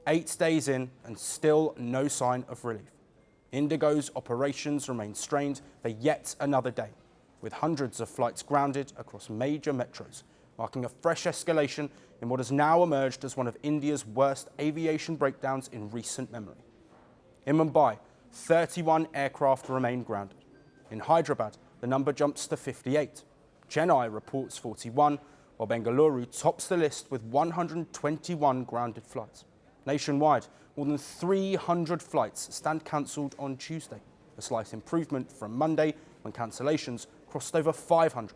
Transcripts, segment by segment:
8 days in and still no sign of relief. IndiGo's operations remain strained for yet another day, with hundreds of flights grounded across major metros, marking a fresh escalation in what has now emerged as one of India's worst aviation breakdowns in recent memory. In Mumbai, 31 aircraft remain grounded. In Hyderabad, the number jumps to 58. Chennai reports 41, while Bengaluru tops the list with 121 grounded flights. Nationwide, more than 300 flights stand cancelled on Tuesday, a slight improvement from Monday when cancellations crossed over 500.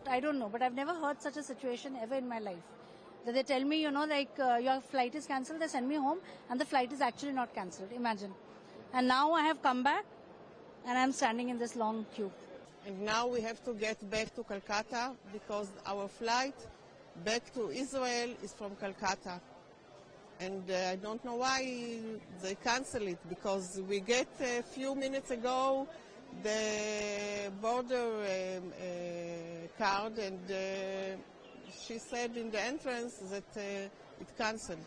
I don't know, but I've never heard such a situation ever in my life. That they tell me, your flight is cancelled, they send me home, and the flight is actually not cancelled. Imagine. And now I have come back, and I'm standing in this long queue. And now we have to get back to Calcutta because our flight back to Israel is from Calcutta. And I don't know why they cancel it, because we get a few minutes ago the border card, and she said in the entrance that it cancelled.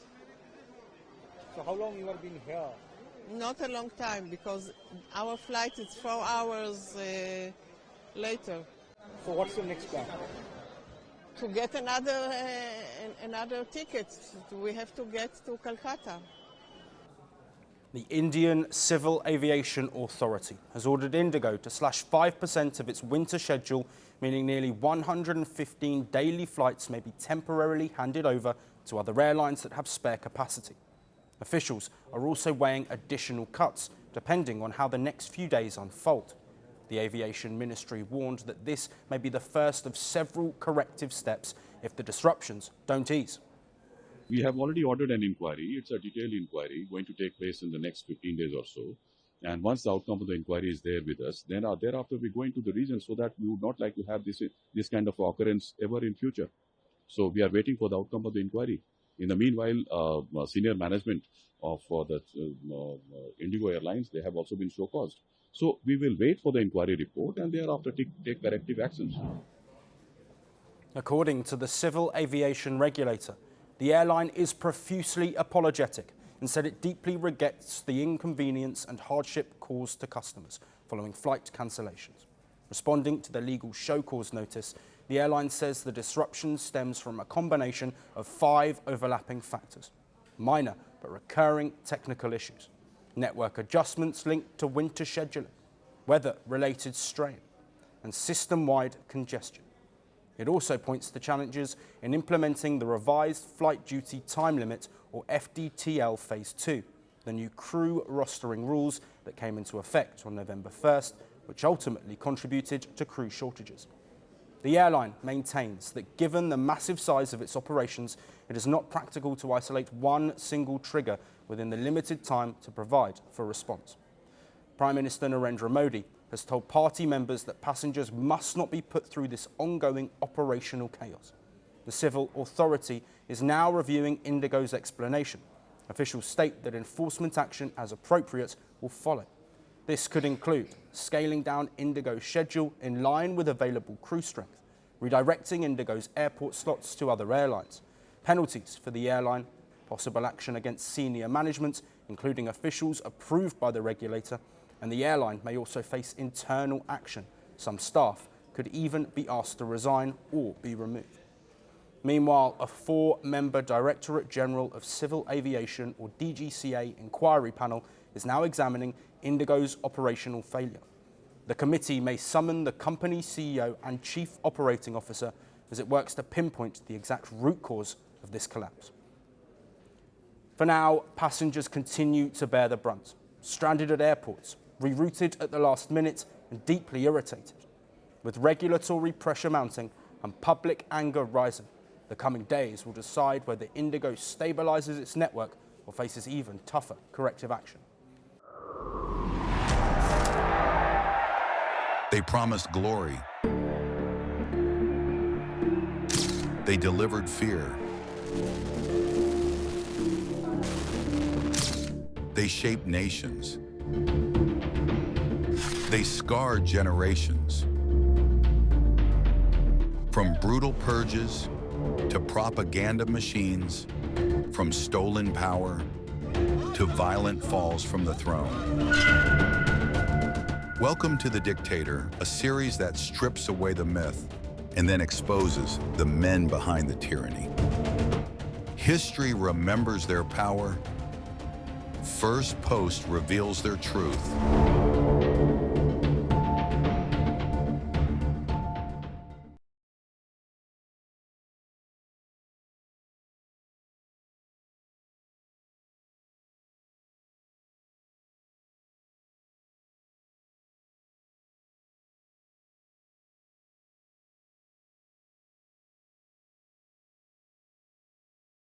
So how long you have been here? Not a long time, because our flight is 4 hours later. So what's the next plan? To get another ticket, we have to get to Calcutta. The Indian Civil Aviation Authority has ordered IndiGo to slash 5% of its winter schedule, meaning nearly 115 daily flights may be temporarily handed over to other airlines that have spare capacity. Officials are also weighing additional cuts, depending on how the next few days unfold. The Aviation Ministry warned that this may be the first of several corrective steps if the disruptions don't ease. We have already ordered an inquiry. It's a detailed inquiry going to take place in the next 15 days or so. And once the outcome of the inquiry is there with us, then thereafter we go into the region, so that we would not like to have this kind of occurrence ever in future. So we are waiting for the outcome of the inquiry. In the meanwhile, senior management of the IndiGo Airlines, they have also been show-caused. So we will wait for the inquiry report and thereafter take corrective actions. According to the Civil Aviation Regulator, the airline is profusely apologetic and said it deeply regrets the inconvenience and hardship caused to customers following flight cancellations. Responding to the legal show cause notice, the airline says the disruption stems from a combination of 5 overlapping factors: minor but recurring technical issues, network adjustments linked to winter scheduling, weather-related strain, and system-wide congestion. It also points to challenges in implementing the revised flight duty time limit, or FDTL Phase 2, the new crew rostering rules that came into effect on November 1st, which ultimately contributed to crew shortages. The airline maintains that given the massive size of its operations, it is not practical to isolate one single trigger within the limited time to provide for response. Prime Minister Narendra Modi has told party members that passengers must not be put through this ongoing operational chaos. The civil authority is now reviewing IndiGo's explanation. Officials state that enforcement action as appropriate will follow. This could include scaling down IndiGo's schedule in line with available crew strength, redirecting IndiGo's airport slots to other airlines, penalties for the airline, possible action against senior management, including officials approved by the regulator, and the airline may also face internal action. Some staff could even be asked to resign or be removed. Meanwhile, a 4-member Directorate General of Civil Aviation, or DGCA, inquiry panel is now examining IndiGo's operational failure. The committee may summon the company CEO and Chief Operating Officer as it works to pinpoint the exact root cause of this collapse. For now, passengers continue to bear the brunt, stranded at airports, rerouted at the last minute, and deeply irritated. With regulatory pressure mounting and public anger rising, the coming days will decide whether IndiGo stabilises its network or faces even tougher corrective action. They promised glory. They delivered fear. They shaped nations. They scarred generations. From brutal purges to propaganda machines, from stolen power to violent falls from the throne. Welcome to The Dictator, a series that strips away the myth and then exposes the men behind the tyranny. History remembers their power. Firstpost reveals their truth.